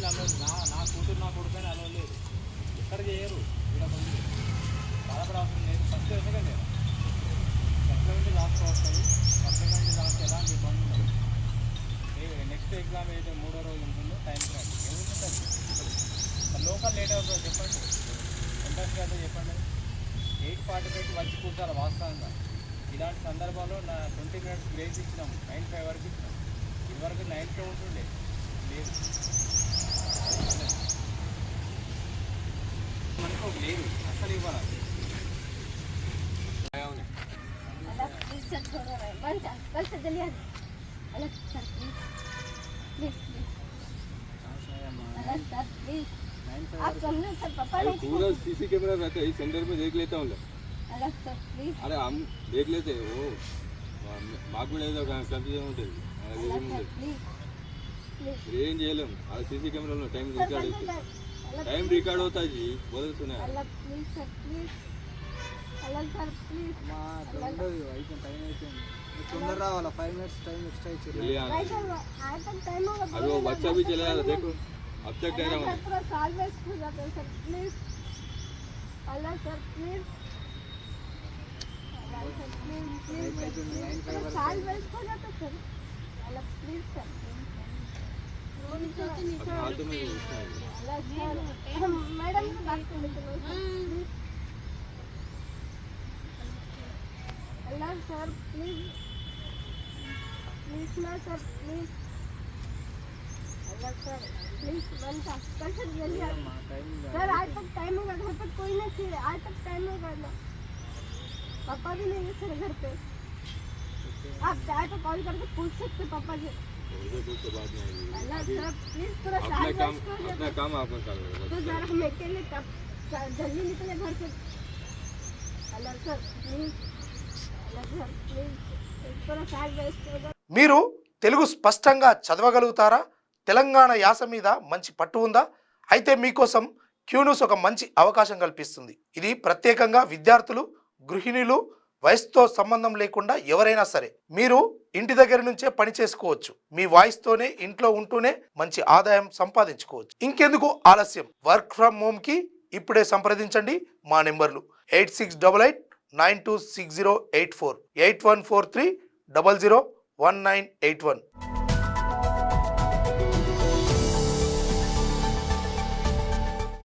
Family అలవాటు నా కూతురు నా కొడుకు అని అలవాటు లేదు. ఎక్కడ చేయరు. ఇక్కడ కొంచెం బాధపడాల్సిన లేదు. ఫస్ట్ సెకండ్ ఇయర్ ఫస్ట్ నుంచి లాస్ట్ వస్తుంది. ఫస్ట్ నుంచి లాస్ట్ ఎలాంటి ఇబ్బంది ఉండదు. నెక్స్ట్ ఎగ్జామ్ ఏదైతే 3వ రోజు ఉంటుందో టైంకి రండి. ఏముంటుంది లోకల్ లేట్ అవుతుంది చెప్పండి. ఇంట్రెస్ట్ అయితే చెప్పండి. 8:45కి వచ్చి కూర్చోాలి. వాస్తవంగా ఇలాంటి సందర్భాల్లో నా 20 minutes బ్రేక్ ఇచ్చినాము. 9:05 వరకు ఇచ్చినాం. ఇదివరకు 9కే ఉంటుండే లేదు. మనకు లేదు అసలు ఇవ్వాలి. पूरा सीसी कैमरा रहता है. इस सेंटर में देख लेता हूँ. अरे हम देख लेते वो మాకు కూడా ఏదో కన్ఫ్యూజన్ ఉంటుంది. ఏం చేయలేం. అది సీసీ కెమెరాలో టైం రికార్డ్ అవుతుంది. టైం రికార్డ్ అవుతా జీ బోల్ సునా तोंदर रावाला 5 मिनट्स टाइम एक्स्ट्रा चाहिए. अभी वो बच्चा भी चला जाता देखो. अब तक कह रहा हूँ पूरा साल वेस्ट हो जाता है sir. Please Allah sir please साल वेस्ट हो जाता sir. Allah please sir madam से बात कर लेते अल्लाह सर प्लीज प्लीज ना sir please Allah sir please बनता कर सर जल्दी सर. आज तक टाइम होगा. घर पर कोई नहीं थी. आज तक टाइम होगा ना. पापा भी नहीं है सर घर पे. आप चाहे तो कॉल करके पूछ सकते पापा जी. अल्लाह सर प्लीज थोड़ा अपना काम आप कर लो. तो सर हम अकेले कब जल्दी निकले घर से. Allah sir please Allah sir please थोड़ा साल वेस्ट होगा. మీరు తెలుగు స్పష్టంగా చదవగలుగుతారా? తెలంగాణ యాస మీద మంచి పట్టు ఉందా? అయితే మీకోసం క్యూన్యూస్ ఒక మంచి అవకాశం కల్పిస్తుంది. ఇది ప్రత్యేకంగా విద్యార్థులు, గృహిణులు, వయసుతో సంబంధం లేకుండా ఎవరైనా సరే మీరు ఇంటి దగ్గర నుంచే పని చేసుకోవచ్చు. మీ వాయిస్తోనే ఇంట్లో ఉంటూనే మంచి ఆదాయం సంపాదించుకోవచ్చు. ఇంకెందుకు ఆలస్యం? వర్క్ ఫ్రమ్ హోమ్కి ఇప్పుడే సంప్రదించండి. మా నెంబర్లు 8688926084 8143001981.